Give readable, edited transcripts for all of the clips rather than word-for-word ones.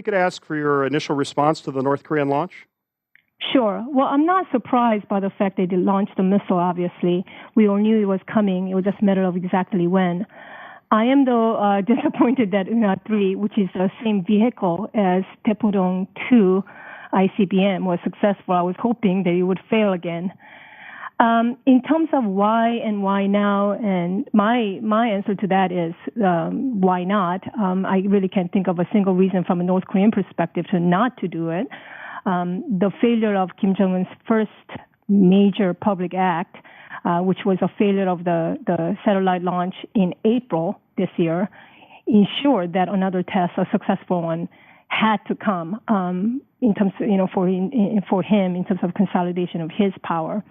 we could ask for your initial response to the North Korean launch? Sure. Well, I'm not surprised by the fact they launched the missile, obviously. We all knew it was coming. It was just a matter of exactly when. I am, though, disappointed that Una-3, which is the same vehicle as Taepodong-2 ICBM, was successful. I was hoping that it would fail again. In terms of why and why now, and my answer to that is why not. I really can't think of a single reason from a North Korean perspective to not to do it. The failure of Kim Jong-un's first major public act, which was a failure of the satellite launch in April this year, ensured that another test, a successful one, had to come in terms of, for him in terms of consolidation of his power.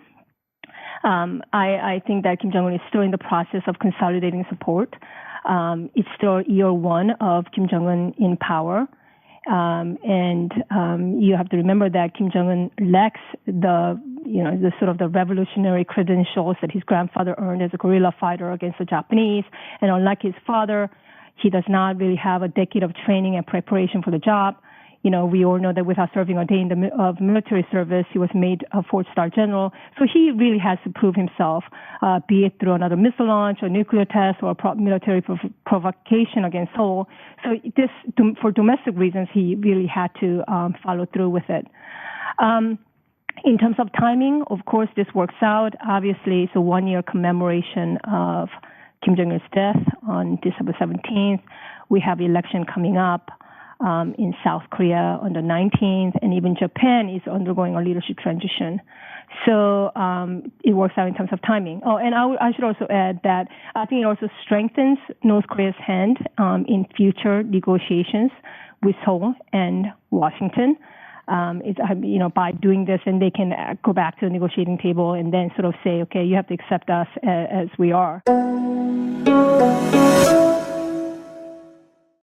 I think that Kim Jong-un is still in the process of consolidating support. It's still year one of Kim Jong-un in power. And you have to remember that Kim Jong-un lacks the sort of the revolutionary credentials that his grandfather earned as a guerrilla fighter against the Japanese. And unlike his father, he does not really have a decade of training and preparation for the job. We all know that without serving a day of military service, he was made a 4-star general. So he really has to prove himself, be it through another missile launch or nuclear test or military provocation against Seoul. So for domestic reasons, he really had to follow through with it. In terms of timing, of course, this works out. Obviously, it's a 1-year commemoration of Kim Jong-un's death on December 17th. We have election coming up in South Korea on the 19th, and even Japan is undergoing a leadership transition. So it works out in terms of timing. Oh, and I should also add that I think it also strengthens North Korea's hand in future negotiations with Seoul and Washington. By doing this, and they can go back to the negotiating table and then sort of say, okay, you have to accept us as we are.